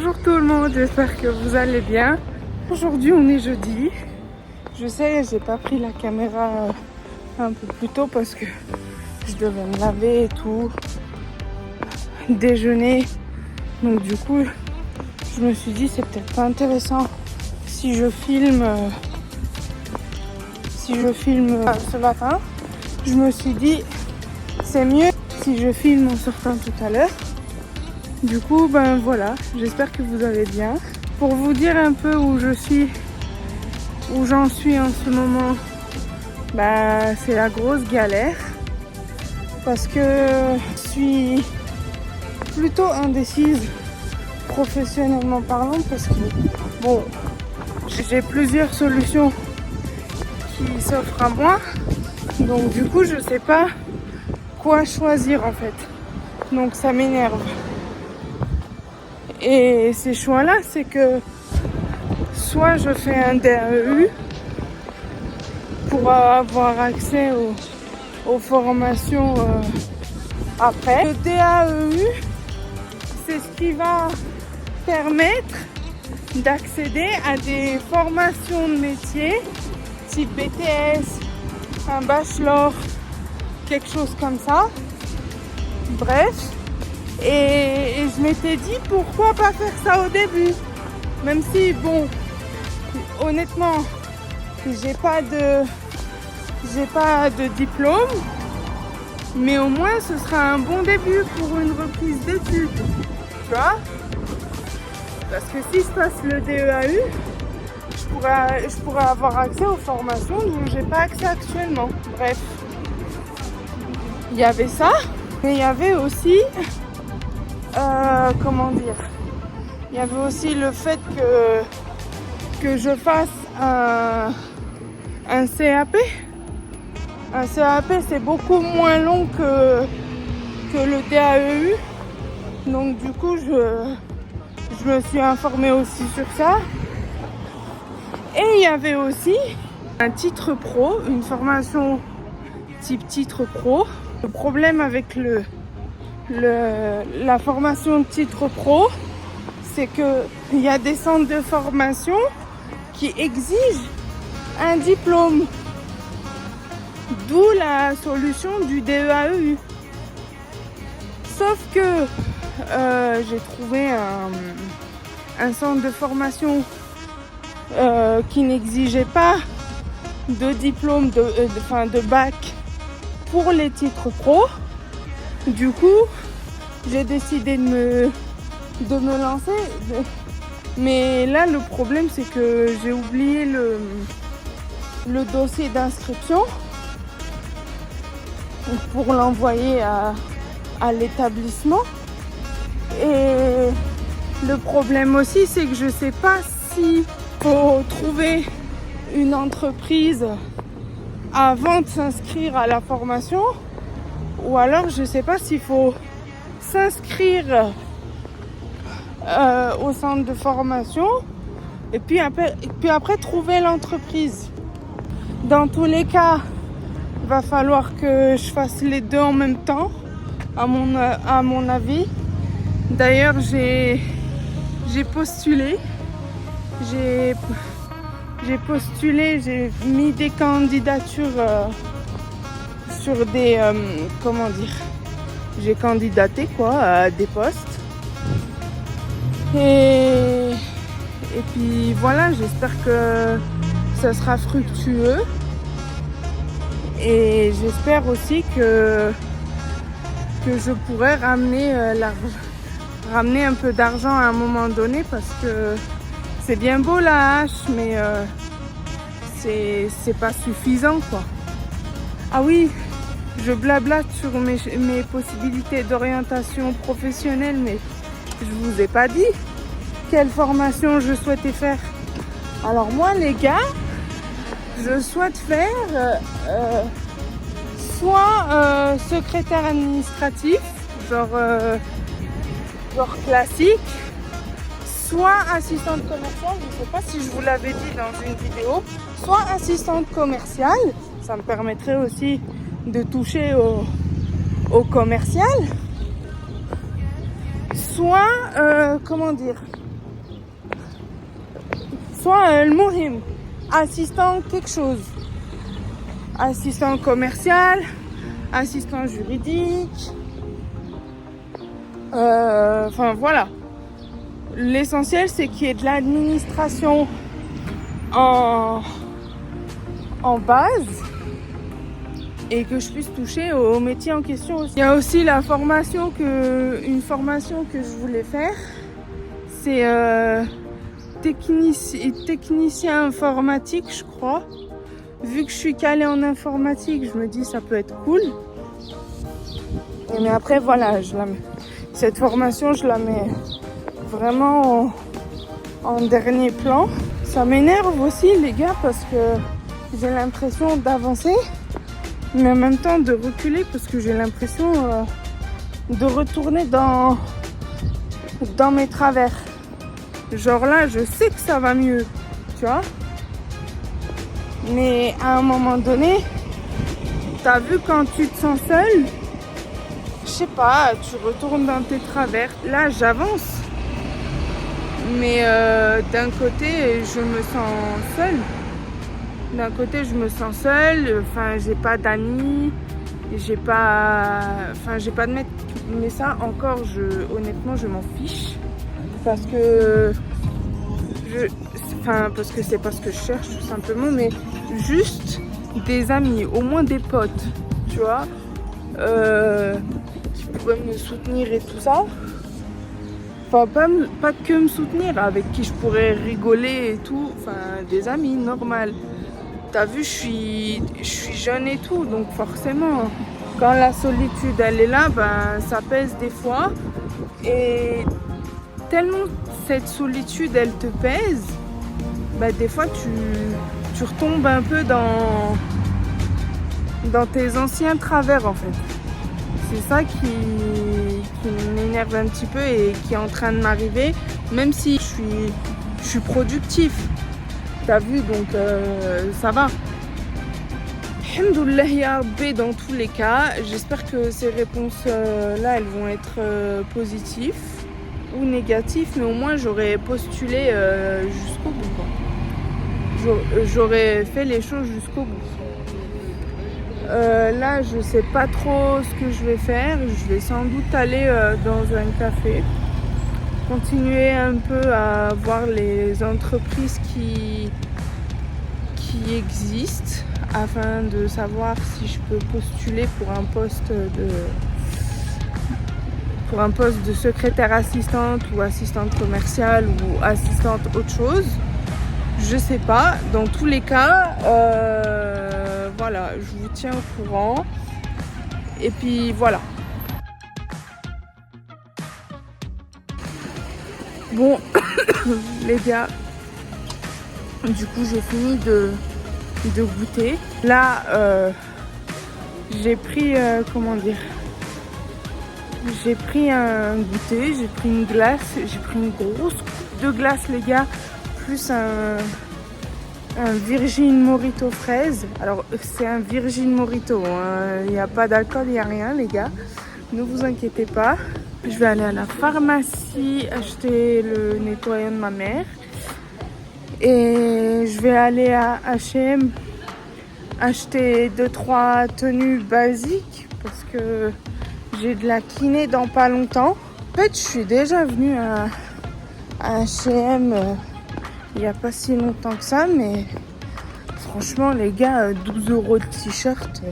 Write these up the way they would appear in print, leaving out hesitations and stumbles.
Bonjour tout le monde, j'espère que vous allez bien. Aujourd'hui on est jeudi. Je sais, j'ai pas pris la caméra un peu plus tôt parce que je devais me laver et tout, déjeuner. Donc du coup, je me suis dit c'est peut-être pas intéressant si je filme ce matin. Je me suis dit c'est mieux si je filme en sortant tout à l'heure. Du coup, ben voilà, j'espère que vous allez bien. Pour vous dire un peu où j'en suis en ce moment, ben, c'est la grosse galère. Parce que je suis plutôt indécise, professionnellement parlant, parce que, bon, j'ai plusieurs solutions qui s'offrent à moi. Donc du coup, je sais pas quoi choisir en fait. Donc ça m'énerve. Et ces choix-là, c'est que soit je fais un DAEU pour avoir accès aux formations après. Le DAEU, c'est ce qui va permettre d'accéder à des formations de métier, type BTS, un bachelor, quelque chose comme ça. Bref. Et je m'étais dit pourquoi pas faire ça au début, même si bon, honnêtement, j'ai pas de diplôme, mais au moins ce sera un bon début pour une reprise d'études, tu vois. Parce que si je passe le DEAU, je pourrais avoir accès aux formations dont j'ai pas accès actuellement. Bref, il y avait ça, mais il y avait aussi il y avait aussi le fait que je fasse un CAP. Un CAP, c'est beaucoup moins long que le DAEU. Donc du coup, je me suis informée aussi sur ça. Et il y avait aussi un titre pro, une formation type titre pro. Le problème avec la formation de titre pro, c'est qu'il y a des centres de formation qui exigent un diplôme. D'où la solution du DEAEU. Sauf que j'ai trouvé un centre de formation qui n'exigeait pas de diplôme, de bac pour les titres pro. Du coup, j'ai décidé de me lancer. Mais là, le problème, c'est que j'ai oublié le dossier d'inscription pour l'envoyer à l'établissement. Et le problème aussi, c'est que je ne sais pas s'il faut trouver une entreprise avant de s'inscrire à la formation, ou alors je ne sais pas s'il faut s'inscrire au centre de formation et puis après trouver l'entreprise. Dans tous les cas, il va falloir que je fasse les deux en même temps, à mon avis. D'ailleurs, j'ai postulé. J'ai mis des candidatures sur des... j'ai candidaté à des postes. Et puis voilà, j'espère que ça sera fructueux. Et j'espère aussi que je pourrai ramener un peu d'argent à un moment donné, parce que c'est bien beau la hache, mais c'est pas suffisant quoi. Ah oui, je blablate sur mes possibilités d'orientation professionnelle, mais je vous ai pas dit quelle formation je souhaitais faire. Alors moi les gars, je souhaite faire soit secrétaire administratif, genre classique, soit assistante commerciale, je ne sais pas si je vous l'avais dit dans une vidéo, soit assistante commerciale, ça me permettrait aussi de toucher au commercial, soit soit le mohim, assistant quelque chose, assistant commercial, assistant juridique, enfin voilà. L'essentiel c'est qu'il y ait de l'administration en base et que je puisse toucher au métier en question aussi. Il y a aussi une formation que je voulais faire, c'est technicien informatique, je crois. Vu que je suis calée en informatique, je me dis ça peut être cool. Mais après voilà, cette formation je la mets vraiment en dernier plan. Ça m'énerve aussi les gars parce que j'ai l'impression d'avancer, mais en même temps de reculer parce que j'ai l'impression de retourner dans mes travers. Genre là, je sais que ça va mieux, tu vois. Mais à un moment donné, t'as vu quand tu te sens seul, je sais pas, tu retournes dans tes travers. Là, j'avance. Mais d'un côté, je me sens seule. Enfin, j'ai pas d'amis, j'ai pas de mec. Mais ça, encore, honnêtement, je m'en fiche. Parce que c'est pas ce que je cherche tout simplement, mais juste des amis, au moins des potes, tu vois, qui pourraient me soutenir et tout ça. Enfin, pas que me soutenir, avec qui je pourrais rigoler et tout, enfin des amis, normal. T'as vu, je suis jeune et tout, donc forcément, quand la solitude elle est là, ben ça pèse des fois. Et tellement cette solitude elle te pèse, bah des fois tu retombes un peu dans tes anciens travers en fait. C'est ça qui m'énerve un petit peu et qui est en train de m'arriver, même si je suis productif. T'as vu, donc ça va. Alhamdoulilah ya Rabbi, dans tous les cas, j'espère que ces réponses là elles vont être positives ou négatif, mais au moins j'aurais postulé jusqu'au bout, quoi. J'aurais fait les choses jusqu'au bout. Là, je sais pas trop ce que je vais faire. Je vais sans doute aller dans un café, continuer un peu à voir les entreprises qui existent afin de savoir si je peux postuler pour un poste de secrétaire assistante ou assistante commerciale ou assistante autre chose. Je sais pas. Dans tous les cas, voilà, je vous tiens au courant. Et puis voilà. Bon, les gars, du coup j'ai fini de goûter. Là, j'ai pris, j'ai pris un goûter, j'ai pris une glace, j'ai pris une grosse coupe de glace les gars, plus un Virgin Morito fraise. Alors c'est un Virgin Morito, hein. Il n'y a pas d'alcool, il n'y a rien les gars, ne vous inquiétez pas. Je vais aller à la pharmacie acheter le nettoyant de ma mère et je vais aller à H&M acheter 2-3 tenues basiques parce que j'ai de la kiné dans pas longtemps. En fait, je suis déjà venue à H&M il n'y a pas si longtemps que ça, mais franchement, les gars, 12 € de t-shirt,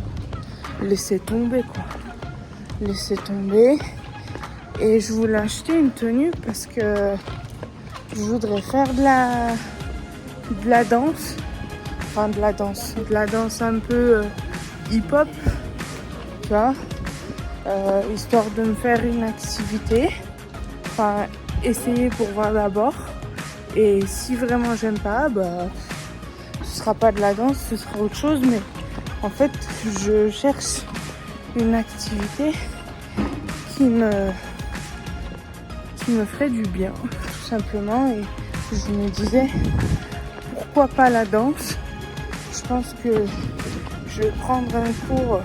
laissez tomber quoi. Laissez tomber. Et je voulais acheter une tenue parce que je voudrais faire de la danse. Enfin, de la danse un peu hip-hop, tu vois. Histoire de me faire une activité, enfin essayer pour voir d'abord, et si vraiment j'aime pas, bah ce sera pas de la danse, ce sera autre chose, mais en fait je cherche une activité qui me ferait du bien tout simplement, et je me disais pourquoi pas la danse. Je pense que je vais prendre un cours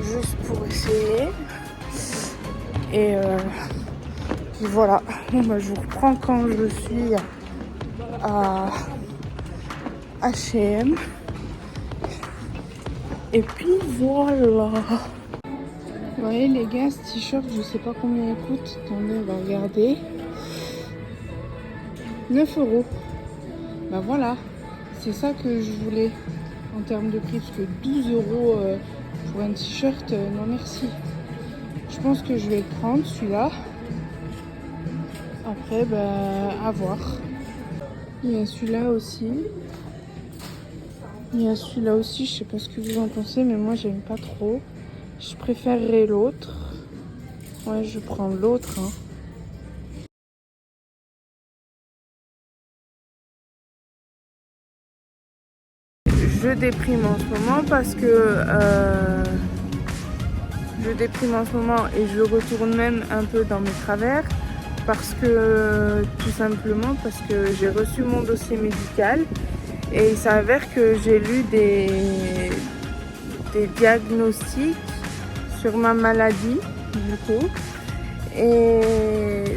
juste pour essayer. Et puis voilà. Bon, bah, je vous reprends quand je suis à H&M. Et puis voilà. Vous voyez les gars, ce t-shirt, je sais pas combien il coûte. Attendez, on va regarder. 9 €. Bah voilà, c'est ça que je voulais en termes de prix. Parce que 12 € pour un t-shirt, non merci. Je pense que je vais le prendre celui-là. Après, bah à voir. Il y a celui-là aussi. Il y a celui-là aussi, je sais pas ce que vous en pensez, mais moi j'aime pas trop. Je préférerais l'autre. Ouais, je prends l'autre. Hein. Je déprime en ce moment parce que je déprime en ce moment et je retourne même un peu dans mes travers parce que tout simplement parce que j'ai reçu mon dossier médical et il s'avère que j'ai lu des diagnostics sur ma maladie du coup et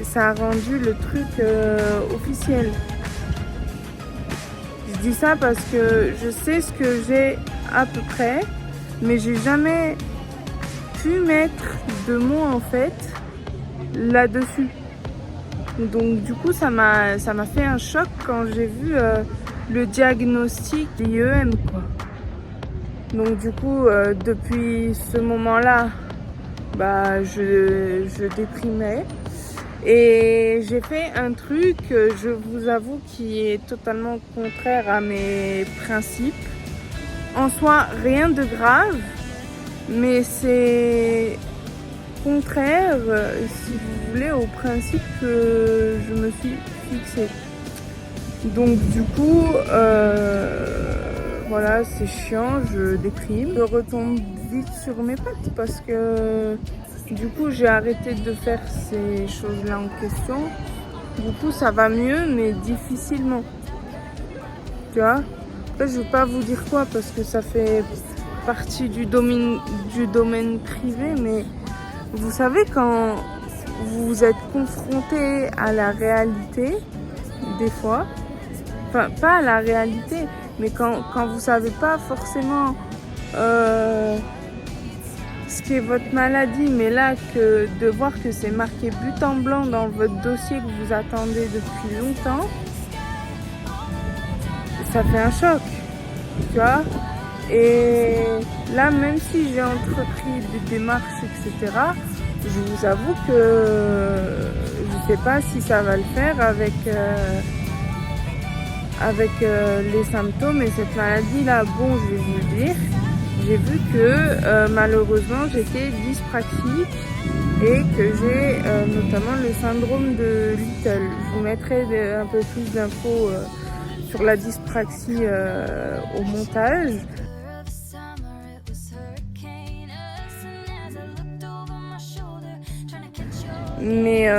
ça a rendu le truc officiel. Je dis ça parce que je sais ce que j'ai à peu près, mais j'ai jamais pu mettre de mots en fait là-dessus. Donc du coup ça m'a fait un choc quand j'ai vu le diagnostic d'IEM quoi. Donc du coup depuis ce moment-là, bah je déprimais. Et j'ai fait un truc, je vous avoue, qui est totalement contraire à mes principes. En soi, rien de grave, mais c'est contraire, si vous voulez, au principe que je me suis fixé. Donc du coup, voilà, c'est chiant, je déprime. Je retombe vite sur mes pattes parce que du coup, j'ai arrêté de faire ces choses-là en question. Du coup, ça va mieux, mais difficilement. Tu vois ? Après, je ne vais pas vous dire quoi parce que ça fait partie du domaine privé, mais vous savez, quand vous êtes confronté à la réalité, des fois, enfin, pas à la réalité, mais quand vous ne savez pas forcément ce qui est votre maladie, mais là, que de voir que c'est marqué but en blanc dans votre dossier que vous attendez depuis longtemps, ça fait un choc, tu vois. Et là, même si j'ai entrepris des démarches, etc., je vous avoue que je ne sais pas si ça va le faire avec les symptômes et cette maladie-là. Bon, je vais vous le dire. J'ai vu que malheureusement j'étais dyspraxique et que j'ai notamment le syndrome de Little. Je vous mettrai un peu plus d'infos sur la dyspraxie au montage. Mais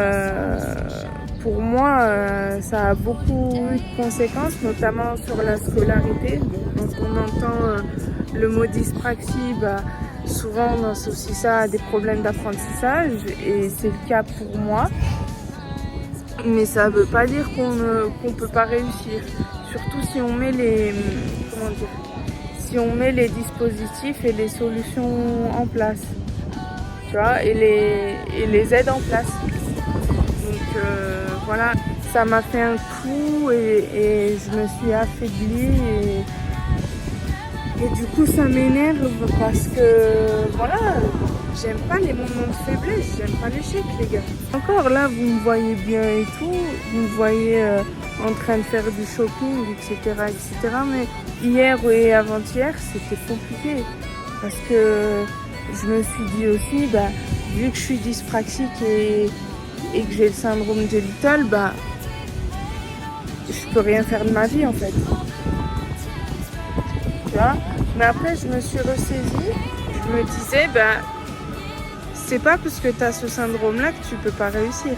pour moi, ça a beaucoup eu de conséquences, notamment sur la scolarité. Donc, quand on entend le mot dyspraxie, bah, souvent on associe ça à des problèmes d'apprentissage et c'est le cas pour moi. Mais ça ne veut pas dire qu'on ne peut pas réussir. Surtout si on met si on met les dispositifs et les solutions en place. Tu vois, et les aides en place. Donc voilà, ça m'a fait un coup et je me suis affaiblie et du coup ça m'énerve parce que voilà, j'aime pas les moments de faiblesse, j'aime pas l'échec les gars. Encore là, vous me voyez bien et tout, vous me voyez en train de faire du shopping, etc. Mais hier et avant-hier, c'était compliqué parce que je me suis dit aussi, bah, vu que je suis dyspraxique et que j'ai le syndrome de Little, bah, je peux rien faire de ma vie en fait. Tu vois ? Mais après, je me suis ressaisie. Je me disais, bah, c'est pas parce que tu as ce syndrome-là que tu peux pas réussir.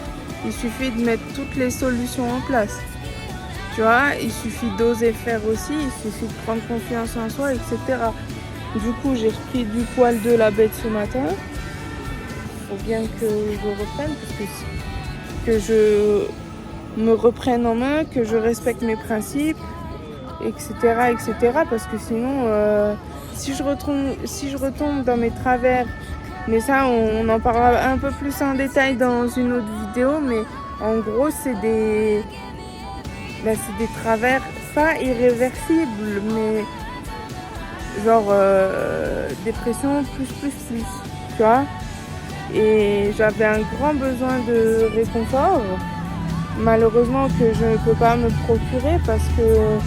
Il suffit de mettre toutes les solutions en place. Tu vois ? Il suffit d'oser faire aussi. Il suffit de prendre confiance en soi, etc. Du coup, j'ai repris du poil de la bête ce matin. Faut bien que je reprenne parce que me reprenne en main, que je respecte mes principes, etc., etc. Parce que sinon, si je retombe dans mes travers, mais ça, on en parlera un peu plus en détail dans une autre vidéo, mais en gros, c'est des travers pas irréversibles, mais genre dépression plus, tu vois. Et j'avais un grand besoin de réconfort, malheureusement que je ne peux pas me procurer parce que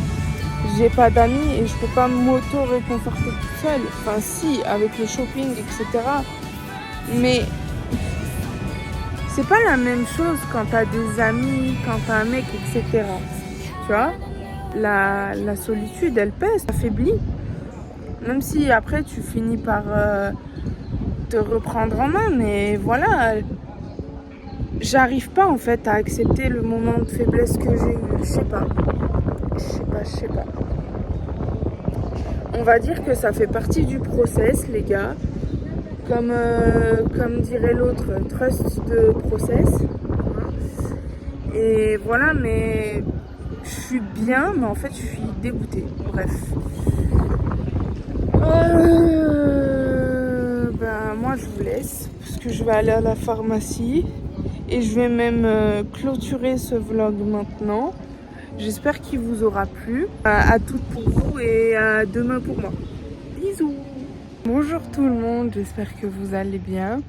j'ai pas d'amis et je peux pas m'auto-réconforter toute seule. Enfin si, avec le shopping, etc. Mais c'est pas la même chose quand t'as des amis, quand t'as un mec, etc. Tu vois, la solitude, elle pèse, affaiblit. Même si après tu finis par te reprendre en main, mais voilà, j'arrive pas en fait à accepter le moment de faiblesse que j'ai eu. Je sais pas. On va dire que ça fait partie du process, les gars. Comme dirait l'autre, trust the process. Et voilà, mais je suis bien, mais en fait, je suis dégoûtée. Bref. Moi, je vous laisse parce que je vais aller à la pharmacie et je vais même clôturer ce vlog maintenant. J'espère qu'il vous aura plu. À toutes pour vous et à demain pour moi. Bisous. Bonjour tout le monde, j'espère que vous allez bien.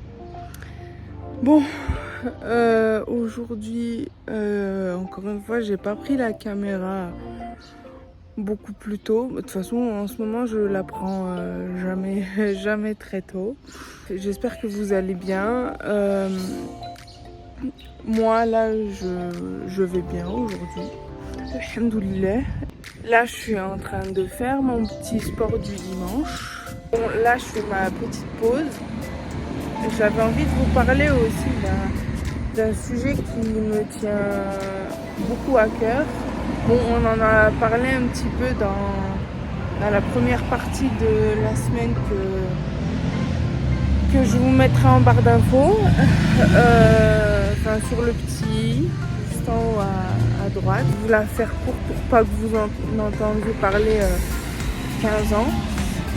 Bon, aujourd'hui, encore une fois, j'ai pas pris la caméra beaucoup plus tôt. De toute façon, en ce moment, je la prends jamais très tôt. J'espère que vous allez bien. Moi, là, je vais bien aujourd'hui. Alhamdoulilah. Là, je suis en train de faire mon petit sport du dimanche. Bon, là, je fais ma petite pause. J'avais envie de vous parler aussi d'un sujet qui me tient beaucoup à cœur. Bon, on en a parlé un petit peu dans la première partie de la semaine que je vous mettrai en barre d'infos. Enfin, sur le petit, juste en haut à droite. Je vais vous la faire courte pour pas que vous en entendiez parler 15 ans.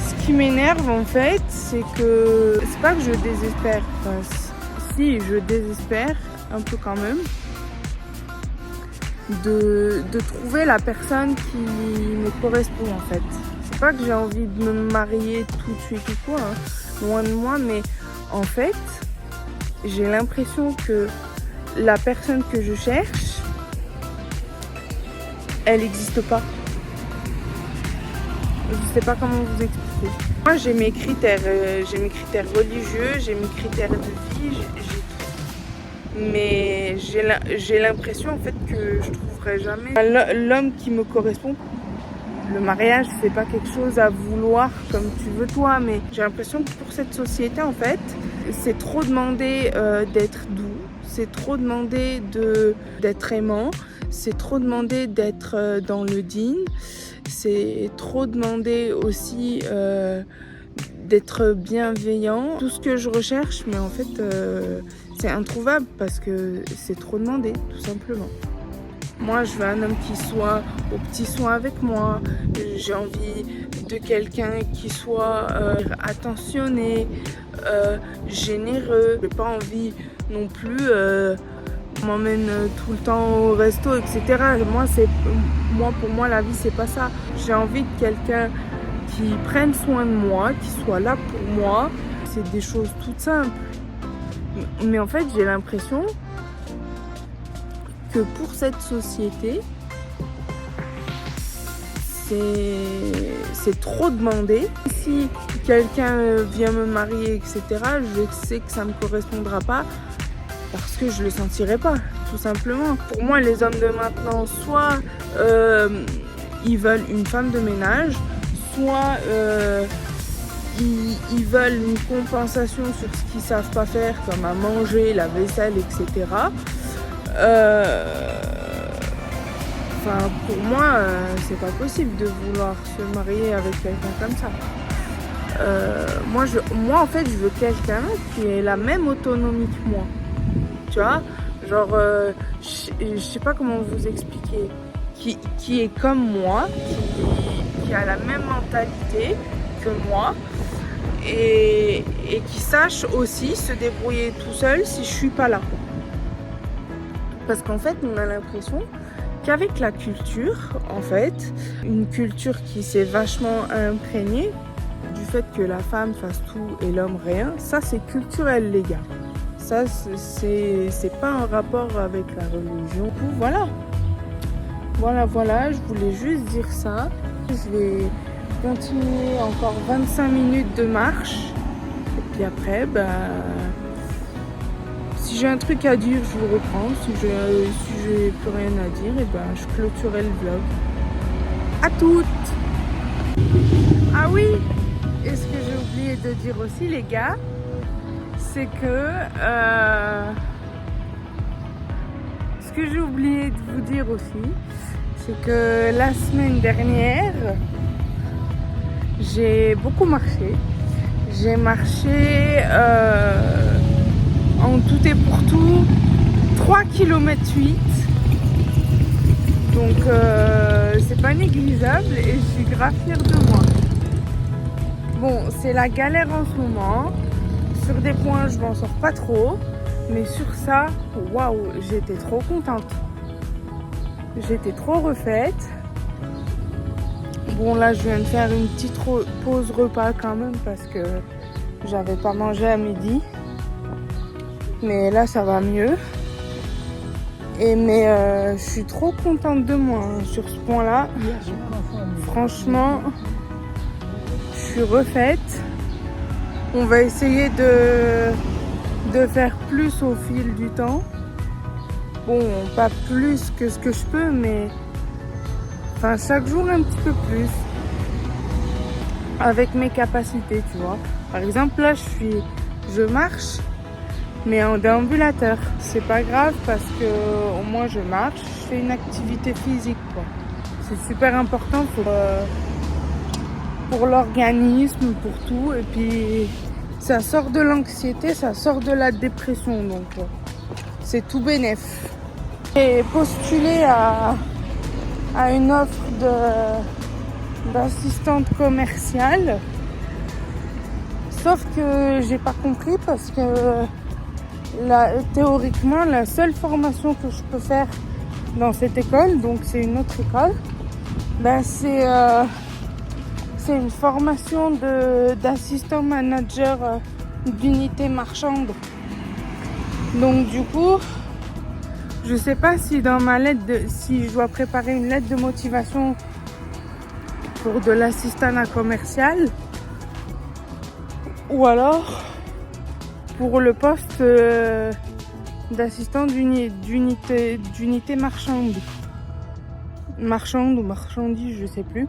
Ce qui m'énerve en fait, c'est que c'est pas que je désespère. Enfin, si, je désespère un peu quand même de trouver la personne qui me correspond en fait. C'est pas que j'ai envie de me marier tout de suite ou quoi, hein, loin de moi, mais en fait, j'ai l'impression que la personne que je cherche, elle n'existe pas. Je sais pas comment vous expliquer. Moi, j'ai mes critères religieux, j'ai mes critères de vie, j'ai tout. Mais j'ai l'impression en fait que je trouverai jamais l'homme qui me correspond. Le mariage, c'est pas quelque chose à vouloir comme tu veux toi, mais j'ai l'impression que pour cette société, en fait, c'est trop demandé d'être doux, c'est trop demandé d'être aimant, c'est trop demandé d'être dans le digne, c'est trop demandé aussi d'être bienveillant. Tout ce que je recherche, mais en fait, c'est introuvable parce que c'est trop demandé, tout simplement. Moi, je veux un homme qui soit aux petits soins avec moi. J'ai envie de quelqu'un qui soit attentionné, généreux. J'ai pas envie non plus qu'on m'emmène tout le temps au resto, etc. Pour moi, la vie, c'est pas ça. J'ai envie de quelqu'un qui prenne soin de moi, qui soit là pour moi. C'est des choses toutes simples. Mais en fait, j'ai l'impression que pour cette société, c'est trop demandé. Si quelqu'un vient me marier, etc., je sais que ça ne me correspondra pas parce que je le sentirai pas, tout simplement. Pour moi, les hommes de maintenant, soit ils veulent une femme de ménage, soit ils veulent une compensation sur ce qu'ils savent pas faire, comme à manger, la vaisselle, etc. Pour moi, c'est pas possible de vouloir se marier avec quelqu'un comme ça. Moi, en fait, je veux quelqu'un qui ait la même autonomie que moi. Tu vois, Genre, je sais pas comment vous expliquer, qui est comme moi, qui a la même mentalité que moi et qui sache aussi se débrouiller tout seul si je suis pas là. Parce qu'en fait, on a l'impression qu'avec la culture, en fait, une culture qui s'est vachement imprégnée du fait que la femme fasse tout et l'homme rien, ça c'est culturel les gars. Ça c'est pas un rapport avec la religion. Du coup, voilà, je voulais juste dire ça. Je vais continuer encore 25 minutes de marche. Et puis après, si j'ai un truc à dire, je vous reprends. Si j'ai plus rien à dire, et je clôturerai le vlog. À toutes! Ah oui! Et ce que j'ai oublié de dire aussi, les gars, c'est que... ce que j'ai oublié de vous dire aussi, c'est que la semaine dernière, j'ai beaucoup marché. J'ai marché en tout et pour tout 3,8 km. Donc c'est pas négligeable et je suis grave fière de moi. Bon, c'est la galère en ce moment. Sur des points, je m'en sors pas trop. Mais sur ça, waouh, j'étais trop contente. J'étais trop refaite. Bon, là, je viens de faire une petite pause repas quand même parce que j'avais pas mangé à midi. Mais là, ça va mieux. Mais je suis trop contente de moi sur ce point-là. Franchement, je suis refaite. On va essayer de faire plus au fil du temps. Bon, pas plus que ce que je peux, mais enfin chaque jour un petit peu plus. Avec mes capacités, tu vois. Par exemple, là, je marche, mais en déambulateur. C'est pas grave parce que au moins je marche, je fais une activité physique, quoi. C'est super important pour l'organisme, pour tout. Et puis ça sort de l'anxiété, ça sort de la dépression, donc c'est tout bénef. J'ai postulé à une offre d'assistante commerciale, sauf que j'ai pas compris parce que théoriquement la seule formation que je peux faire dans cette école, donc c'est une autre école, c'est une formation d'assistant manager d'unité marchande. Donc du coup, je sais pas si dans ma si je dois préparer une lettre de motivation pour de l'assistanat commercial ou alors pour le poste d'assistant d'unité marchande ou marchandise, je sais plus.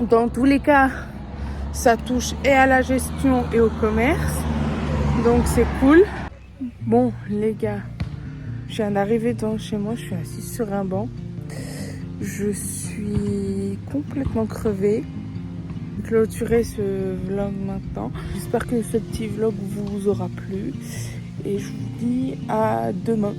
Dans tous les cas, ça touche et à la gestion et au commerce, donc c'est cool. Bon les gars, je viens d'arriver chez moi, je suis assise sur un banc. Je suis complètement crevée. Clôturer ce vlog maintenant. J'espère que ce petit vlog vous aura plu. Et je vous dis à demain.